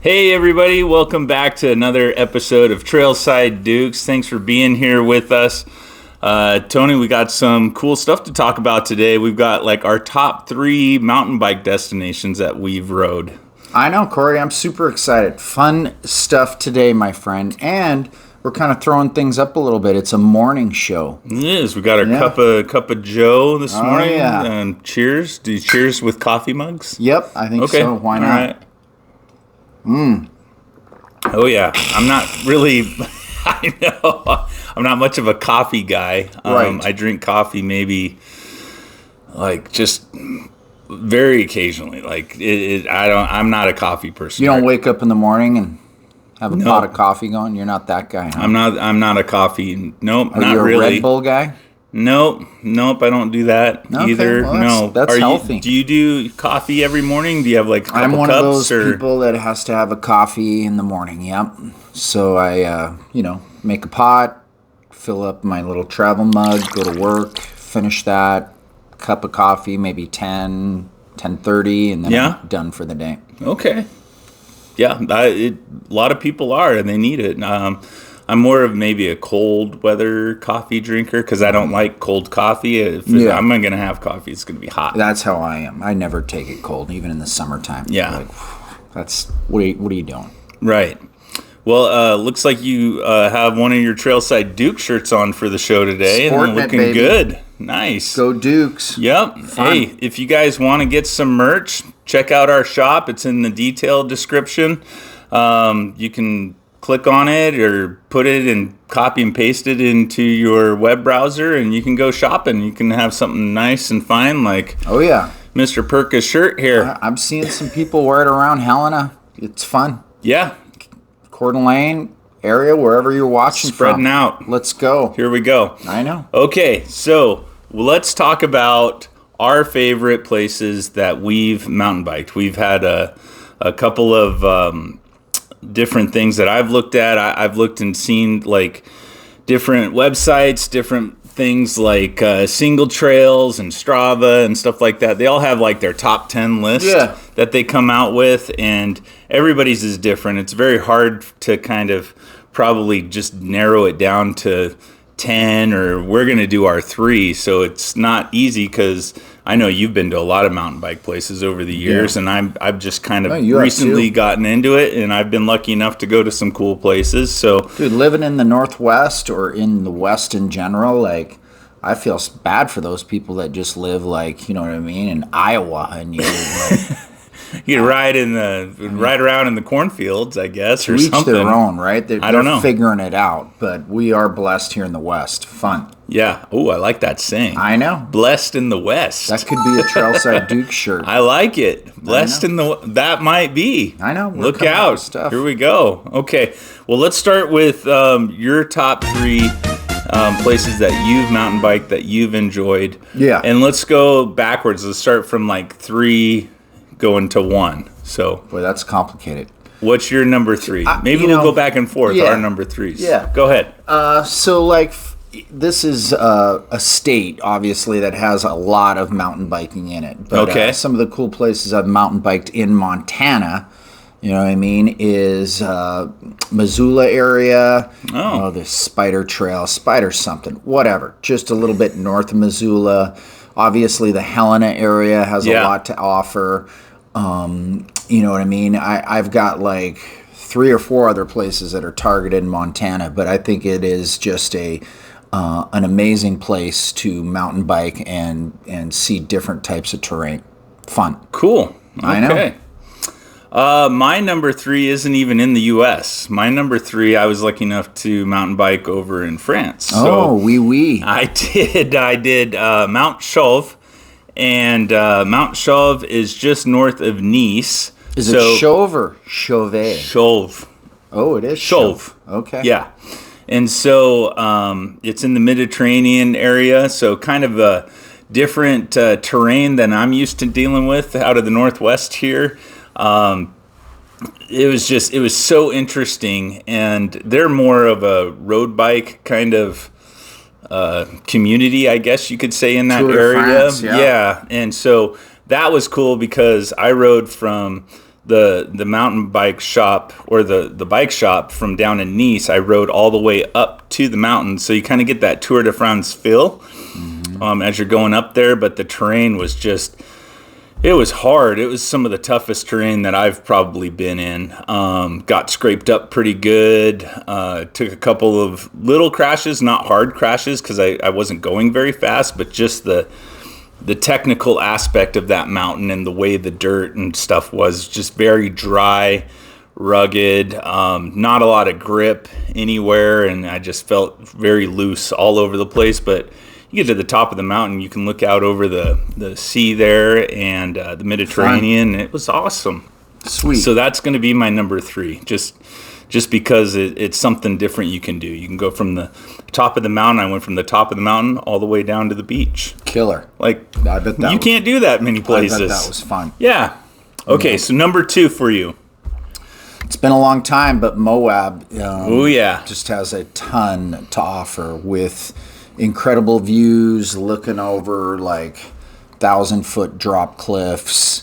Hey everybody, welcome back to another episode of Trailside Dukes. Thanks for being here with us. Tony, we got some cool stuff to talk about today. We've got like our top 3 mountain bike destinations that we've rode. I know, Corey. I'm super excited. Fun stuff today, my friend. And we're kind of throwing things up a little bit. It's a morning show. It is. We got our cup of Joe this morning. Yeah. And cheers. Do you cheers with coffee mugs? Yep, I think so. Why not? All right. Oh yeah. I'm not really. I know. I'm not much of a coffee guy. Right. I drink coffee maybe like just very occasionally. Like I'm not a coffee person. You don't wake up in the morning and have a pot of coffee going? You're not that guy, huh? I'm not a coffee. Nope, Are not you a really. Red Bull guy? Nope. I don't do that either. Well, that's healthy. Do you do coffee every morning? Do you have like a couple cups? I'm one of those people that has to have a coffee in the morning. Yep. So I, make a pot, fill up my little travel mug, go to work, finish that, cup of coffee, maybe 10:30, and then I'm done for the day. Okay. Yeah, a lot of people are, and they need it. I'm more of maybe a cold weather coffee drinker because I don't like cold coffee. If I'm going to have coffee, it's going to be hot. That's how I am. I never take it cold, even in the summertime. Yeah. What are you doing? Right. Well, looks like you have one of your Trailside Duke shirts on for the show today. Sporting and looking it, baby. Good. Nice. Go Dukes. Yep. Fun. Hey, if you guys want to get some merch, check out our shop. It's in the detailed description. You can click on it or put it and copy and paste it into your web browser, and you can go shopping. You can have something nice and fine like Mr. Perka's shirt here. I'm seeing some people wear it around Helena. It's fun. Yeah. Coeur d'Alene area, wherever you're watching Spreading from. out. Let's go. Here we go. I know. Okay, so let's talk about our favorite places that we've mountain biked. We've had a couple of different things that I've looked at. I've looked and seen like different websites, different things like Single Trails and Strava and stuff like that. They all have like their top 10 list that they come out with, and everybody's is different. It's very hard to kind of probably just narrow it down to 10, or we're going to do our 3. So it's not easy because I know you've been to a lot of mountain bike places over the years, and I've just kind of recently gotten into it, and I've been lucky enough to go to some cool places. So, dude, living in the Northwest or in the West in general, like, I feel bad for those people that just live, like, you know what I mean, in Iowa, and you like, you ride around in the cornfields, I guess, or each something. their own, right? I don't know. They're figuring it out, but we are blessed here in the West. Fun. Yeah. Oh, I like that saying. I know. Blessed in the West. That could be a Trailside Duke shirt. I like it. Blessed in the... That might be. I know. Look out. Stuff. Here we go. Okay. Well, let's start with your top 3 places that you've mountain biked, that you've enjoyed. Yeah. And let's go backwards. Let's start from like 3 going to 1. So... Boy, that's complicated. What's your number 3? Maybe we'll go back and forth, our number 3s. Yeah. Go ahead. So, like... This is a state, obviously, that has a lot of mountain biking in it. But some of the cool places I've mountain biked in Montana, you know what I mean, is Missoula area. Oh, the Spider Trail, Spider something, whatever. Just a little bit north of Missoula. Obviously, the Helena area has a lot to offer. You know what I mean? I've got like 3 or 4 other places that are targeted in Montana, but I think it is just an amazing place to mountain bike and see different types of terrain. Fun. Cool. I know. My number 3 isn't even in the U.S. My number 3, I was lucky enough to mountain bike over in France. Oh, oui. I did Mount Chauve, and Mount Chauve is just north of Nice. Is it Chauve or Chauvet? Chauve. Oh, it is Chauve. Okay. Yeah. And so it's in the Mediterranean area, so kind of a different terrain than I'm used to dealing with out of the Northwest here. It was so interesting, and they're more of a road bike kind of community, I guess you could say, in that Tour de area. France, yeah. And so that was cool because I rode from the mountain bike shop or the bike shop from down in Nice, I rode all the way up to the mountain. So you kind of get that Tour de France feel as you're going up there. But the terrain was just, it was hard. It was some of the toughest terrain that I've probably been in. Got scraped up pretty good. Took a couple of little crashes, not hard crashes because I wasn't going very fast, but just the technical aspect of that mountain and the way the dirt and stuff was just very dry, rugged, not a lot of grip anywhere, and I just felt very loose all over the place. But you get to the top of the mountain, you can look out over the sea there and the Mediterranean. It was awesome. Sweet. So that's going to be my number 3, just because it's something different you can do. You can go from the top of the mountain. I went from the top of the mountain all the way down to the beach. Killer. Like, I bet that you can't do that many places. I bet that was fun. Yeah. Okay, so number 2 for you. It's been a long time, but Moab yeah, just has a ton to offer with incredible views, looking over like 1,000-foot drop cliffs.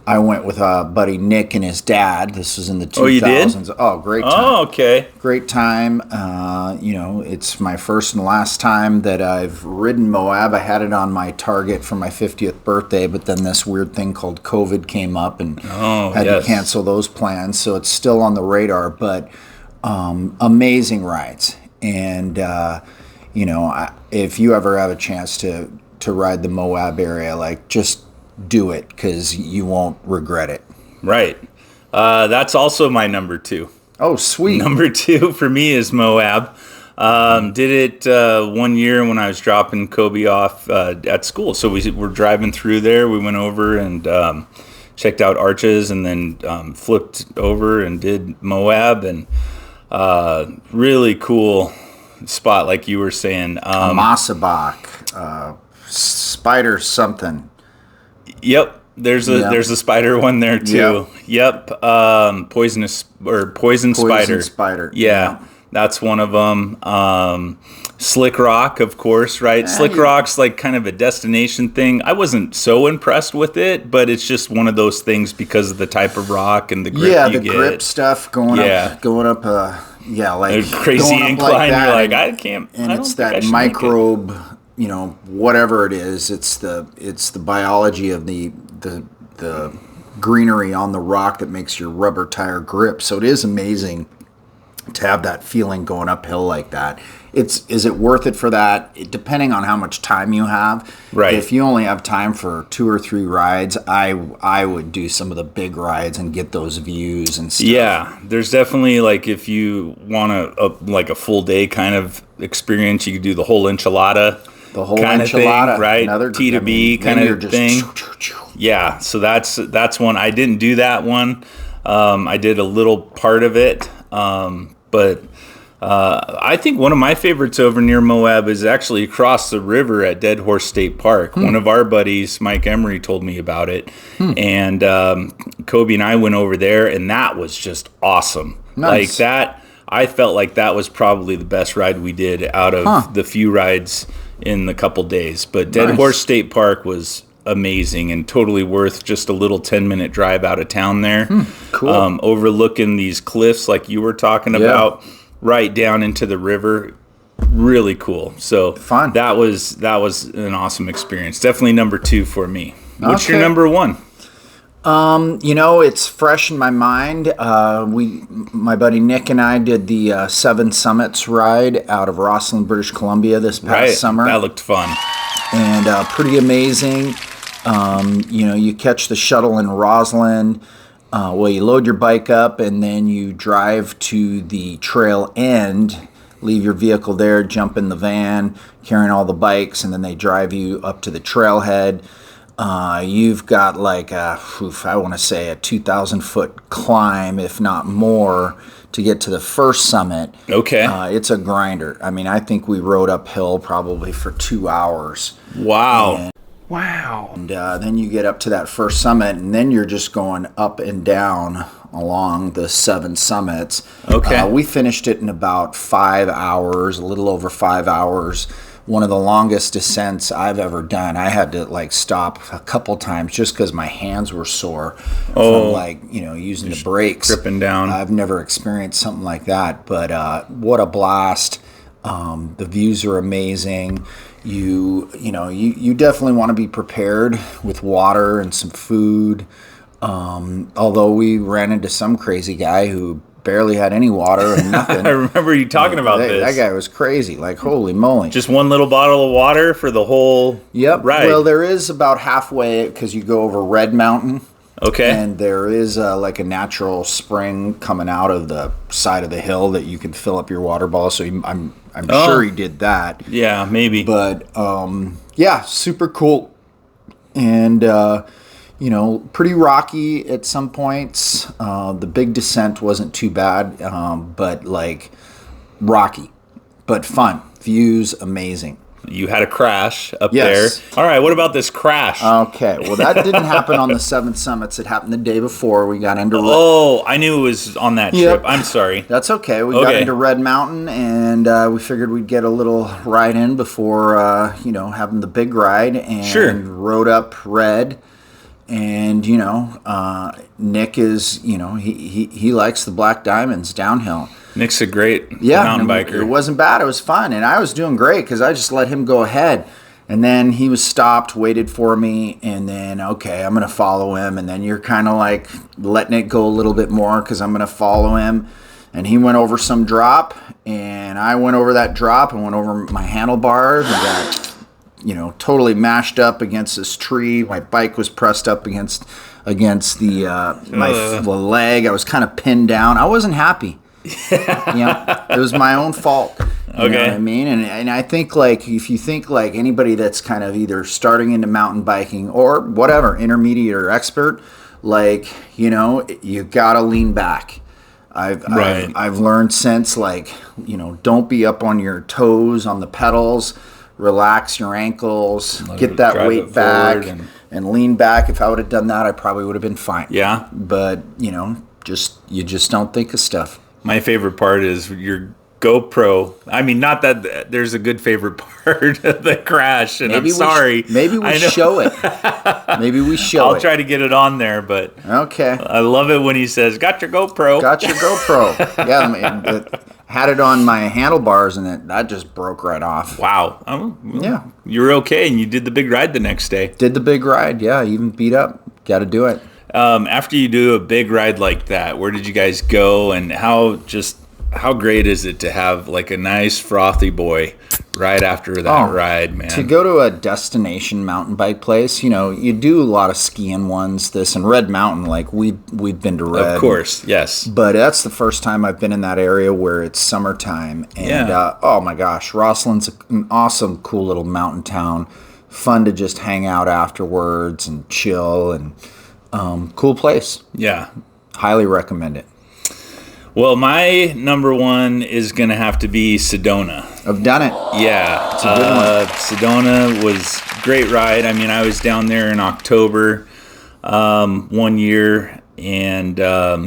I went with buddy Nick and his dad. This was in the 2000s. Oh, you did? Oh, great time. Oh, okay. Great time. It's my first and last time that I've ridden Moab. I had it on my target for my 50th birthday, but then this weird thing called COVID came up and had to cancel those plans. So it's still on the radar, but amazing rides. And, if you ever have a chance to ride the Moab area, like, just do it because you won't regret it. Right. That's also my number 2. Oh, sweet. Number 2 for me is Moab. Did it 1 year when I was dropping Kobe off at school. So we were driving through there. We went over and checked out Arches and then flipped over and did Moab. And really cool spot, like you were saying. Masabak, Spider something. Yep, there's a spider one there too. Yep, poison spider. Yeah, that's one of them. Slick Rock, of course, right? Slick Rock's like kind of a destination thing. I wasn't so impressed with it, but it's just one of those things because of the type of rock and the grip you get. Yeah, the grip stuff going up. Like a crazy incline. Like you're like, I can't. And it's that microbe. Whatever it is, it's the biology of the greenery on the rock that makes your rubber tire grip. So it is amazing to have that feeling going uphill like that. Is it worth it for that? Depending on how much time you have. Right. If you only have time for 2 or 3 rides, I would do some of the big rides and get those views and stuff. Yeah, there's definitely, like, if you want a full day kind of experience, you could do the whole enchilada. The whole kind enchilada, thing, right? Another T to B kind of thing. Yeah, so that's one. I didn't do that one. I did a little part of it, but I think one of my favorites over near Moab is actually across the river at Dead Horse State Park. One of our buddies, Mike Emery, told me about it, and Kobe and I went over there, and that was just awesome. Nice. Like that, I felt like that was probably the best ride we did out of the few rides in the couple days. But Dead Horse State Park was amazing and totally worth just a little 10-minute drive out of town there. Cool. Overlooking these cliffs like you were talking about, right down into the river. Really cool. So fun. That was an awesome experience. Definitely number 2 for me. What's your number 1? It's fresh in my mind. My buddy Nick and I did the 7 Summits ride out of Rosslyn, British Columbia this past summer. That looked fun. And pretty amazing. You catch the shuttle in Roslyn. You load your bike up and then you drive to the trail end, leave your vehicle there, jump in the van, carrying all the bikes, and then they drive you up to the trailhead. You've got like I want to say a 2,000-foot climb, if not more, to get to the first summit. Okay. It's a grinder. I mean, I think we rode uphill probably for 2 hours. Wow. And then you get up to that first summit, and then you're just going up and down along the 7 summits. Okay. We finished it in about 5 hours, a little over 5 hours. one of the longest descents I've ever done. I had to like stop a couple times just because my hands were sore from like, using the brakes. Tripping down. I've never experienced something like that, but what a blast. The views are amazing. You definitely want to be prepared with water and some food. Although we ran into some crazy guy who barely had any water and nothing. I remember you talking about this. That guy was crazy. Like, holy moly. Just one little bottle of water for the whole ride. Well, there is about halfway, because you go over Red Mountain. Okay. And there is like a natural spring coming out of the side of the hill that you can fill up your water bottle. So I'm sure he did that. Yeah, maybe. But super cool. And pretty rocky at some points. The big descent wasn't too bad, but like rocky, but fun. Views amazing. You had a crash up there. All right, what about this crash? Okay, well that didn't happen on the 7 Summits. It happened the day before. We got into I knew it was on that trip. I'm sorry. That's okay. We got into Red Mountain, and we figured we'd get a little ride in before having the big ride, and rode up Red. And Nick is he likes the Black Diamonds downhill. Nick's a great mountain biker. It wasn't bad. It was fun, and I was doing great because I just let him go ahead. And then he was stopped, waited for me, and then I'm gonna follow him. And then you're kind of like letting it go a little bit more because I'm gonna follow him. And he went over some drop, and I went over that drop and went over my handlebars and got totally mashed up against this tree. My bike was pressed up against the leg. I was kind of pinned down. I wasn't happy. It was my own fault. You know what I mean? And I think like if you think like anybody that's kind of either starting into mountain biking or whatever, intermediate or expert, like you gotta lean back. I've learned since like don't be up on your toes on the pedals. Relax your ankles, get that weight back, and lean back. If I would have done that, I probably would have been fine. Yeah. But, you just don't think of stuff. My favorite part is your GoPro. I mean, not that there's a good favorite part of the crash, and I'm sorry. Maybe we show it. Maybe we show it. I'll try to get it on there, but okay. I love it when he says, "Got your GoPro." Got your GoPro. Yeah, had it on my handlebars, and that just broke right off. Wow. Yeah. You were okay, and you did the big ride the next day. Did the big ride, yeah. Even beat up. Got to do it. After you do a big ride like that, where did you guys go, and how great is it to have like a nice frothy boy right after that ride, man? To go to a destination mountain bike place, you do a lot of skiing ones. This and Red Mountain, like we've been to Red, of course, yes. But that's the first time I've been in that area where it's summertime, and oh my gosh, Rossland's an awesome, cool little mountain town. Fun to just hang out afterwards and chill, and cool place. Yeah, highly recommend it. Well, my number one is going to have to be Sedona. I've done it. Yeah. It's a good one. Sedona was a great ride. I mean, I was down there in October one year, and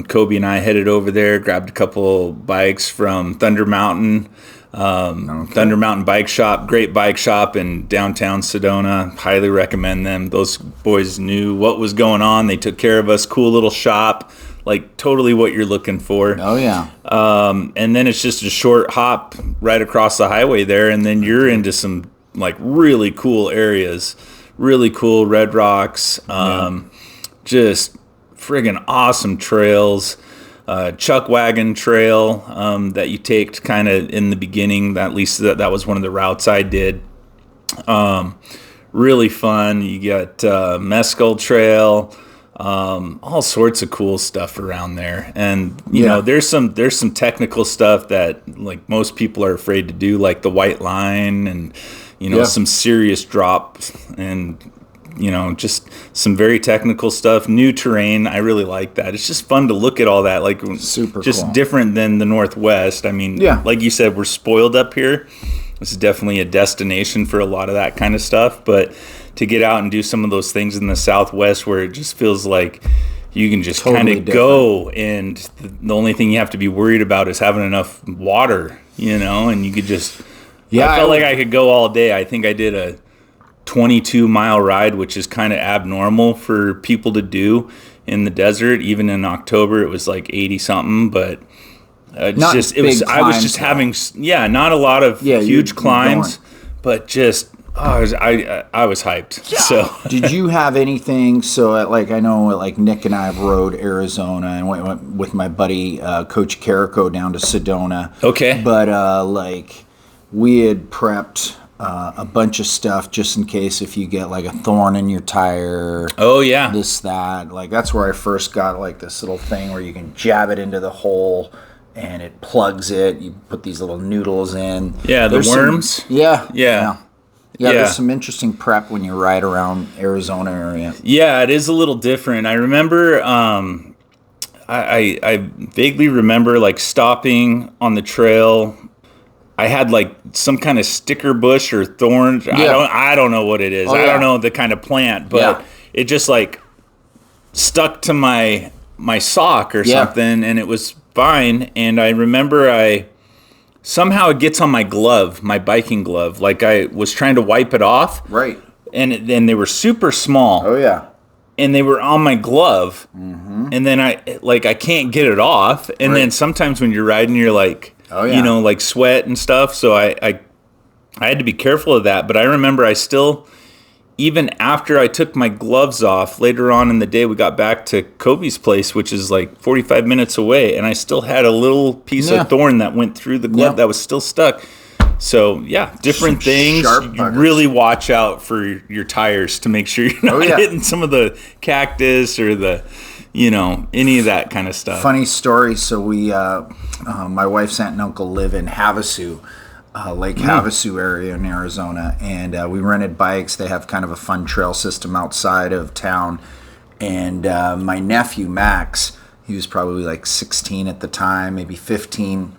Kobe and I headed over there, grabbed a couple bikes from Thunder Mountain. Thunder Mountain Bike Shop, great bike shop in downtown Sedona. Highly recommend them. Those boys knew what was going on. They took care of us. Cool little shop. Like totally what you're looking for. Oh yeah. And then it's just a short hop right across the highway there, and then you're into some like really cool areas, really cool red rocks, just friggin' awesome trails. Chuck Wagon Trail that you take kind of in the beginning. At least that was one of the routes I did. Really fun. You got Mescal Trail. All sorts of cool stuff around there, and you know there's some technical stuff that like most people are afraid to do, like the white line, and some serious drops, and just some very technical stuff. New terrain, I really like that. It's just fun to look at all that, like super just cool. Different than the Northwest. I mean, like you said, we're spoiled up here. This is definitely a destination for a lot of that kind of stuff, but to get out and do some of those things in the Southwest where it just feels like you can just kind of go, and the only thing you have to be worried about is having enough water, and you could just Yeah, I felt like I could go all day. I think I did a 22-mile ride, which is kind of abnormal for people to do in the desert. Even in October, it was like 80 something, but I was just having not a lot of huge climbs, but just I was hyped. Yeah. So did you have anything? So like I know like Nick and I have rode Arizona and went with my buddy Coach Carrico down to Sedona. Okay, but like we had prepped a bunch of stuff just in case if you get like a thorn in your tire. Oh yeah, this that like that's where I first got like this little thing where you can jab it into the hole. And it plugs it. You put these little noodles in. Yeah, the worms. Yeah. Yeah, there's some interesting prep when you ride around Arizona area. Yeah, it is a little different. I remember, I vaguely remember like stopping on the trail. I had like some kind of sticker bush or thorn. Yeah. I don't know what it is. I don't know the kind of plant, but it just like stuck to my sock or something, and it was fine. And I remember somehow it gets on my glove, my biking glove. Like I was trying to wipe it off. Right. And then they were super small. Oh, yeah. And they were on my glove. Mm-hmm. And then I can't get it off. And then sometimes when you're riding, you're like, like sweat and stuff. So I had to be careful of that. But I remember I still, even after I took my gloves off, later on in the day, we got back to Kobe's place, which is like 45 minutes away, and I still had a little piece of thorn that went through the glove that was still stuck. So, different things. You really watch out for your tires to make sure you're not hitting some of the cactus or the, any of that kind of stuff. Funny story. So we, my wife's aunt and uncle live in Havasu. Lake Havasu area in Arizona, and we rented bikes. They have kind of a fun trail system outside of town, and my nephew Max, he was probably like 16 at the time, maybe 15,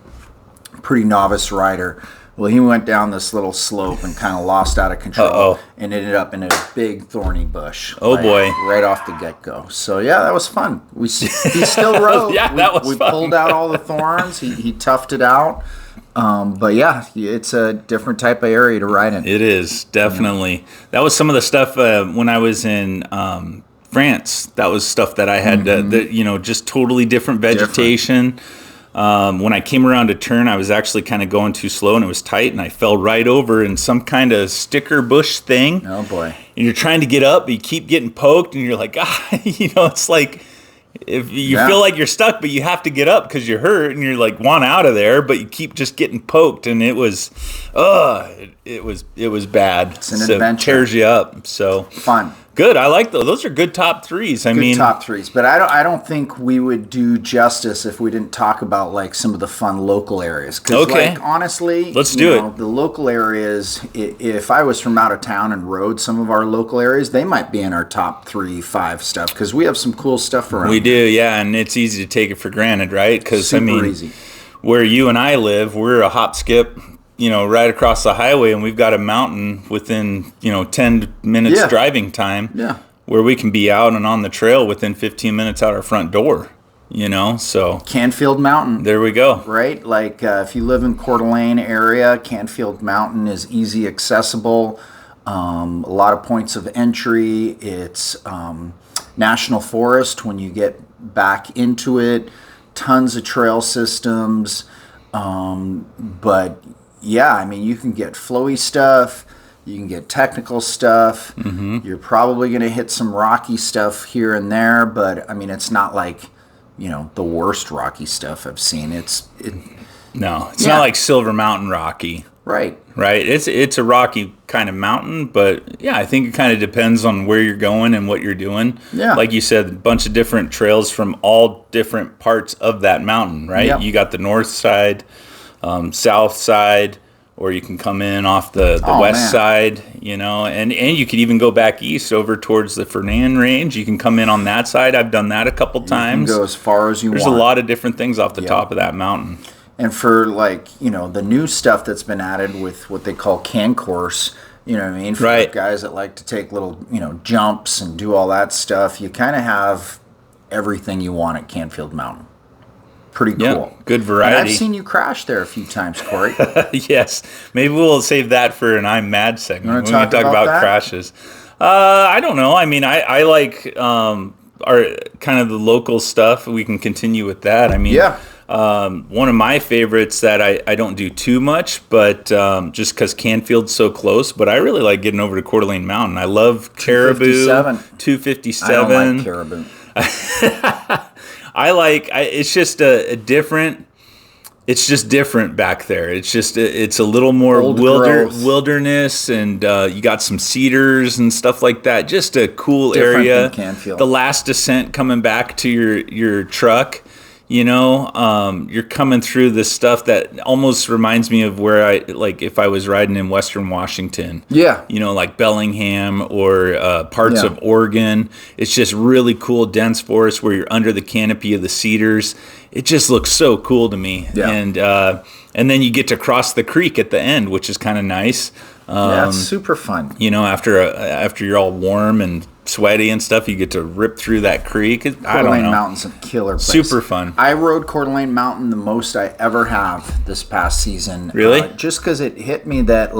pretty novice rider. Well, he went down this little slope and kind of lost out of control and ended up in a big thorny bush. Oh, boy. Right off the get-go. So, that was fun. He still rode. That was fun. We fun. pulled out all the thorns. He toughed it out. But it's a different type of area to ride in. It is, definitely. Yeah. That was some of the stuff when I was in France. That was stuff that I had, just totally different vegetation. When I came around a turn, I was actually kind of going too slow and it was tight, and I fell right over in some kind of sticker bush thing. Oh, boy. And you're trying to get up, but you keep getting poked, and you're like, it's like, if you feel like you're stuck, but you have to get up because you're hurt and you're like want out of there, but you keep just getting poked, and it was bad. It's an adventure. Tears you up. So fun. Good. I like those. Those are good top threes. Good top threes. But I don't think we would do justice if we didn't talk about like some of the fun local areas. Okay. Like, honestly, let's do it. The local areas. If I was from out of town and rode some of our local areas, they might be in our top 3-5 stuff because we have some cool stuff around. We do, yeah, and it's easy to take it for granted, right? Because easy. Where you and I live, we're a hop skip. Right across the highway, and we've got a mountain within, 10 minutes driving time where we can be out and on the trail within 15 minutes out our front door, so. Canfield Mountain. There we go. Right? Like if you live in Coeur d'Alene area, Canfield Mountain is easy accessible. A lot of points of entry. It's national forest when you get back into it. Tons of trail systems. But you can get flowy stuff, you can get technical stuff. Mm-hmm. You're probably going to hit some rocky stuff here and there, but it's not like, the worst rocky stuff I've seen. It's not like Silver Mountain rocky. Right. It's a rocky kind of mountain, but I think it kind of depends on where you're going and what you're doing. Yeah. Like you said, a bunch of different trails from all different parts of that mountain, right? Yep. You got the north side, south side, or you can come in off the west side, and you could even go back east over towards the Fernan Range. You can come in on that side. I've done that a couple times. You can go as far as you want. There's a lot of different things off the top of that mountain. And for the new stuff that's been added with what they call can course, for guys that like to take little, jumps and do all that stuff, you kind of have everything you want at Canfield Mountain. Pretty cool. Yeah, good variety. And I've seen you crash there a few times, Corey. Yes. Maybe we'll save that for an I'm Mad segment. We're going to talk about crashes. I don't know. I mean, I like our kind of the local stuff. We can continue with that. I mean, one of my favorites that I don't do too much, but just because Canfield's so close, but I really like getting over to Coeur d'Alene Mountain. I love Caribou. 257. I don't like Caribou. It's just a different. It's just different back there. It's a little more wilderness, and you got some cedars and stuff like that. Just a cool different area. Than Canfield. The last descent coming back to your truck. You're coming through this stuff that almost reminds me of where if I was riding in Western Washington. Yeah. Like Bellingham or parts of Oregon. It's just really cool, dense forest where you're under the canopy of the cedars. It just looks so cool to me. Yeah. And then you get to cross the creek at the end, which is kind of nice. It's super fun. After you're all warm and sweaty and stuff, you get to rip through that creek. Coeur d'Alene Mountain's a killer place. Super fun. I rode Coeur d'Alene Mountain the most I ever have this past season. Really? Just because it hit me that,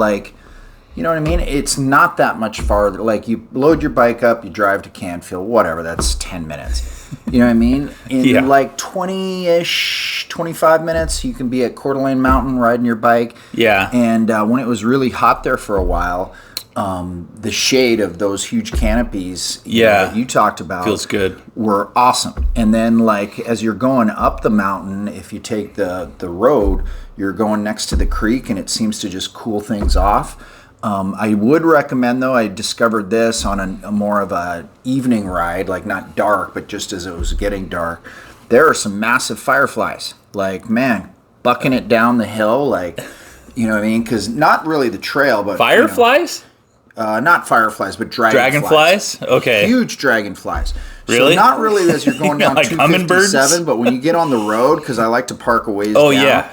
you know what I mean? It's not that much farther. Like, you load your bike up, you drive to Canfield, whatever, that's 10 minutes. You know what I mean? In 20-ish, 25 minutes, you can be at Coeur d'Alene Mountain riding your bike. Yeah. And when it was really hot there for a while, the shade of those huge canopies that you talked about feels good, were awesome. And then as you're going up the mountain, if you take the road, you're going next to the creek, and it seems to just cool things off. I would recommend, though, I discovered this on a more of a evening ride, not dark, but just as it was getting dark. There are some massive fireflies, bucking it down the hill, you know what I mean? Because not really the trail, but fireflies. Not fireflies, but dragonflies. Okay. Huge dragonflies. Really? So not really as you're going down 257, but when you get on the road, because I like to park a ways down. Yeah.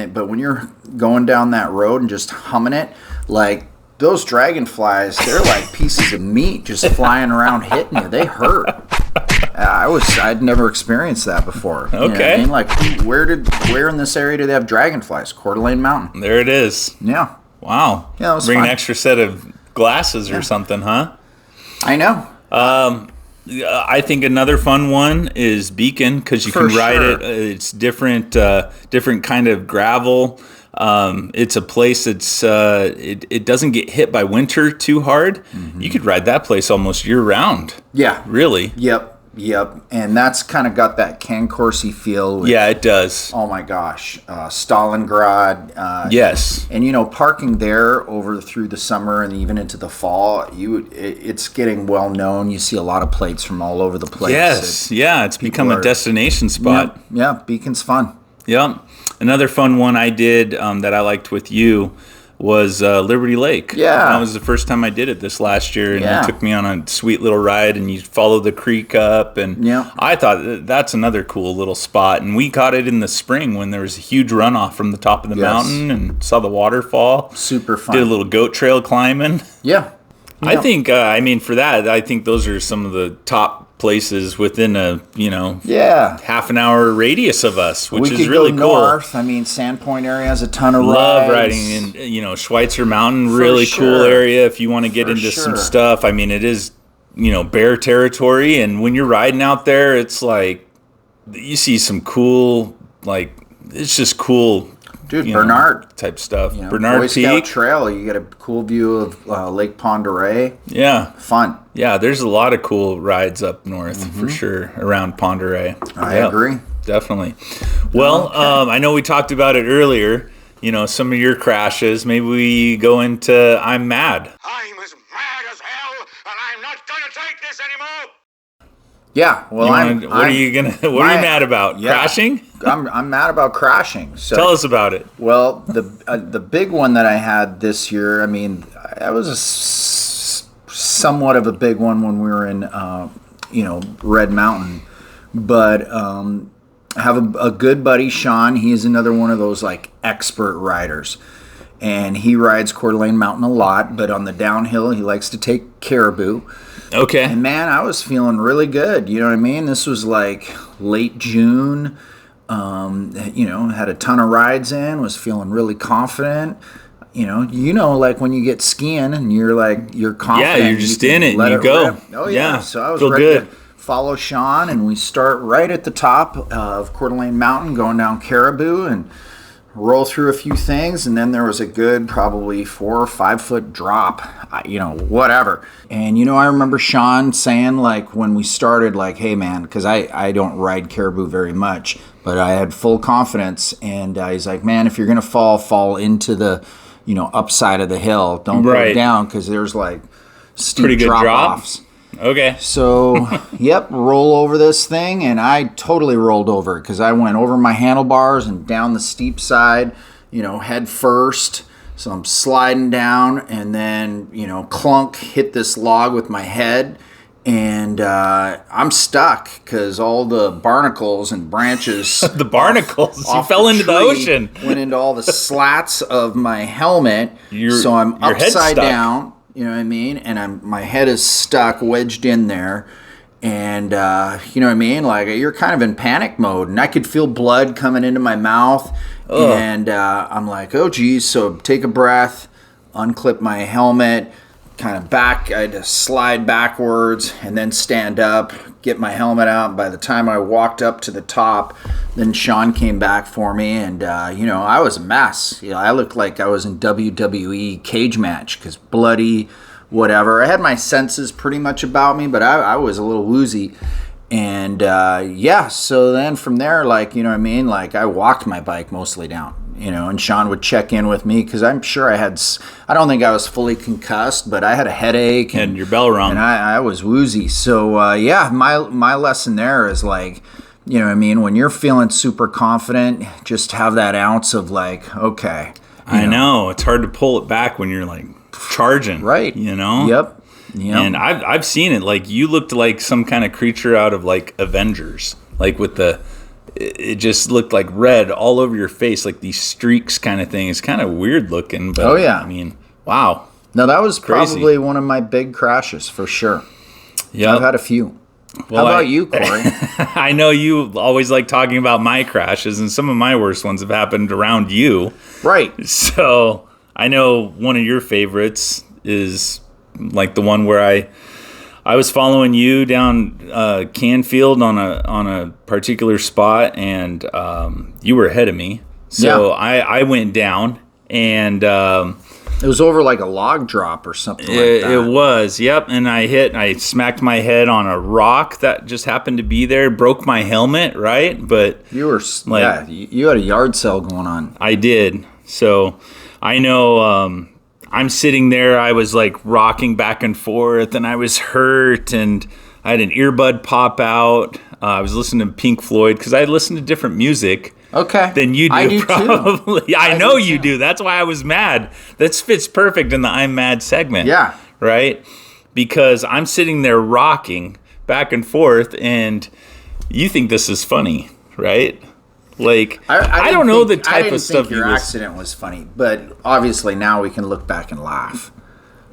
But when you're going down that road and just humming it, those dragonflies, they're like pieces of meat just flying around hitting you. They hurt. I'd never experienced that before. Okay. You know what I mean? Where in this area do they have dragonflies? Coeur d'Alene Mountain. There it is. Yeah. Wow. Yeah, that was Bring fun. an extra set of glasses or something, huh? I know. I think another fun one is Beacon, because you can ride it. It's different kind of gravel. It's a place that's it doesn't get hit by winter too hard. Mm-hmm. You could ride that place almost year round. Yeah. Really? Yep. And that's kind of got that Cancorsi feel. Yeah, it does. Oh my gosh. Stalingrad. Yes. And parking there through the summer and even into the fall, it's getting well known. You see a lot of plates from all over the place. Yes. It's become a destination spot. Yeah, Beacon's fun. Yep. Another fun one I did that I liked with you was Liberty Lake. Yeah. That was the first time I did it this last year, and you took me on a sweet little ride, and you follow the creek up, and I thought that's another cool little spot. And we caught it in the spring when there was a huge runoff from the top of the mountain, and saw the waterfall. Super fun. Did a little goat trail climbing. Yeah. I think, for that, I think those are some of the top places within a half an hour radius of us, which is really cool. North. Sandpoint area has a ton of love rides. riding in Schweitzer Mountain, really cool area if you want to get into some stuff. It is bear territory, and when you're riding out there, it's you see some cool it's just cool. Dude, Bernard type stuff. Bernard Boy Peak Scout Trail. You get a cool view of Lake Pend Oreille. Yeah, fun. Yeah, there's a lot of cool rides up north for sure around Pend Oreille. I agree, definitely. Well, I know we talked about it earlier. Some of your crashes. Maybe we go into I'm mad. I'm as mad as hell, and I'm not gonna take this anymore. Yeah, well, what are you mad about? Yeah, crashing? I'm mad about crashing. So tell us about it. Well, the big one that I had this year, that was somewhat of a big one when we were in Red Mountain, but I have a good buddy, Sean. He is another one of those expert riders, and he rides Coeur d'Alene Mountain a lot, but on the downhill he likes to take Caribou. Okay. And man, I was feeling really good. You know what I mean? This was late June. Had a ton of rides in, was feeling really confident. Like when you get skiing and you're confident. Yeah, you're just in it and you go. Rip. Oh yeah. So I was feel ready good. to follow Sean, and we start right at the top of Coeur d'Alene Mountain, going down Caribou, and roll through a few things, and then there was a good probably 4 or 5 foot drop, whatever. And I remember Sean saying, like, when we started, like, hey man, because I don't ride Caribou very much, but I had full confidence, and he's like, man, if you're gonna fall into the upside of the hill, don't go down, because there's like steep pretty good drop-offs. Okay. So, roll over this thing, and I totally rolled over because I went over my handlebars and down the steep side, head first. So I'm sliding down, and then, clunk, hit this log with my head, and I'm stuck because all the barnacles and branches. The barnacles? You fell into the ocean. Went into all the slats of my helmet. So I'm upside down. You know what I mean? And my head is stuck, wedged in there. And, you know what I mean? Like, you're kind of in panic mode. And I could feel blood coming into my mouth. Ugh. And I'm like, oh, geez. So take a breath, unclip my helmet, kind of back. I had to slide backwards and then stand up, get my helmet out. And by the time I walked up to the top, then Sean came back for me. And, I was a mess. I looked like I was in WWE cage match because bloody, whatever. I had my senses pretty much about me, but I was a little woozy. And, so then from there, like, you know what I mean? Like, I walked my bike mostly down. And Sean would check in with me because I'm sure I don't think I was fully concussed, but I had a headache. And your bell rung. And I was woozy. So, my lesson there is like, you know what I mean? When you're feeling super confident, just have that ounce of like, okay. I know. It's hard to pull it back when you're like charging. Right. Yep. And I've seen it. Like, you looked like some kind of creature out of like Avengers. Like with it just looked like red all over your face, like these streaks kind of thing. It's kind of weird looking, but I mean, wow. No, that was probably one of my big crashes for sure. Yeah, I've had a few. Well, how about you, Corey? I know you always like talking about my crashes, and some of my worst ones have happened around you. Right. So I know one of your favorites is like the one where I was following you down Canfield on a particular spot, and you were ahead of me. So I went down, and it was over like a log drop or something like that. It was, yep. And I smacked my head on a rock that just happened to be there, broke my helmet, right? But you were like, you had a yard sale going on. I did. So I know. I'm sitting there, I was like rocking back and forth, and I was hurt, and I had an earbud pop out. I was listening to Pink Floyd because I listen to different music than you do. I do probably. Too. I know you do. That's why I was mad. That fits perfect in the I'm mad segment. Yeah. Right? Because I'm sitting there rocking back and forth, and you think this is funny, right? Like, I don't know the type of stuff your accident was funny, but obviously now we can look back and laugh.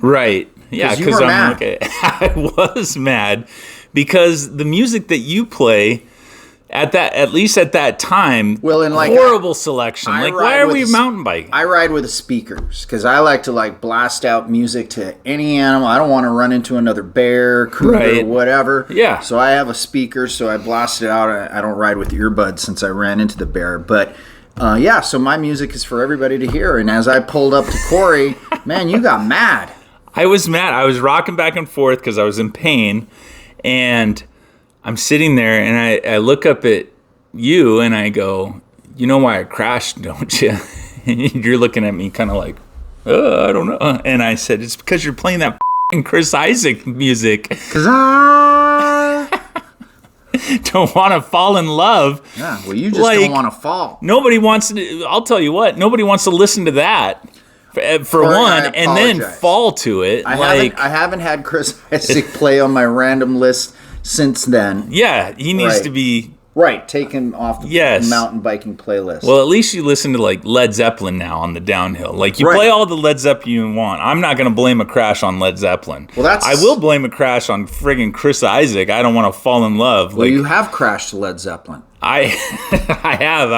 Right. Yeah, because I'm mad. I was mad because the music that you play at least at that time, horrible selection. Like, why are we mountain biking? I ride with the speakers because I like to like blast out music to any animal. I don't want to run into another bear, cougar, whatever. Yeah. So I have a speaker, so I blast it out. I don't ride with earbuds since I ran into the bear, but so my music is for everybody to hear. And as I pulled up to Corey, man, you got mad. I was mad. I was rocking back and forth because I was in pain, and I'm sitting there, and I look up at you, and I go, you know why I crashed, don't you? And you're looking at me kind of like, I don't know. And I said, it's because you're playing that Chris Isaak music. Because I don't want to fall in love. Yeah, well, you just don't want to fall. Nobody wants to, I'll tell you what, nobody wants to listen to that. For one, and then fall to it. I haven't had Chris Isaak play on my random list since then. Yeah, he needs to be taken off the mountain biking playlist. Well, at least you listen to like Led Zeppelin now on the downhill. Like, you play all the Led Zeppelin you want. I'm not going to blame a crash on Led Zeppelin. Well, I will blame a crash on friggin' Chris Isaak. I don't want to fall in love. Well, you have crashed to Led Zeppelin. I I have.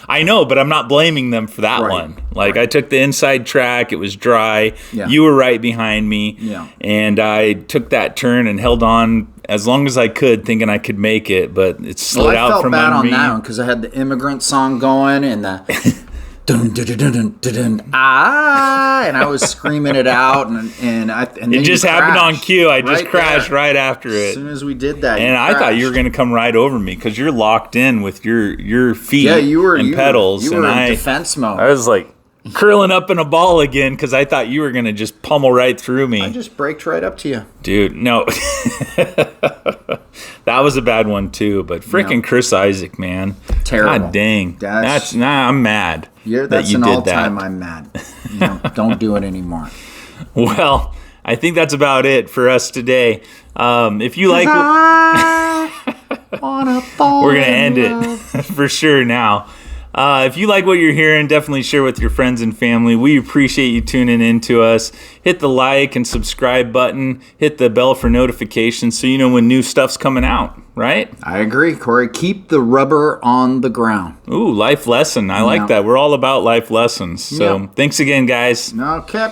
I know, but I'm not blaming them for that one. Like, I took the inside track. It was dry. Yeah. You were right behind me. Yeah. And I took that turn and held on as long as I could, thinking I could make it, but it slid out from under me. I felt bad on that one because I had the immigrant song going and the dun, dun, dun, dun, dun, dun, dun, and I was screaming it out, and then it just happened on cue. I just crashed right after it. As soon as we did that, and I thought you were going to come right over me because you're locked in with your feet and pedals. You were in defense mode. I was like curling up in a ball again because I thought you were going to just pummel right through me. I just braked right up to you. Dude, no. That was a bad one too, but frickin' Chris Isaac, man. Terrible. God dang. I'm mad that you an did that. all-time I'm mad. Don't do it anymore. Well, I think that's about it for us today. If you like... We're going to end it for sure now. If you like what you're hearing, definitely share with your friends and family. We appreciate you tuning in to us. Hit the like and subscribe button. Hit the bell for notifications so you know when new stuff's coming out, right? I agree, Corey. Keep the rubber on the ground. Ooh, life lesson. I like that. We're all about life lessons. So thanks again, guys. Okay.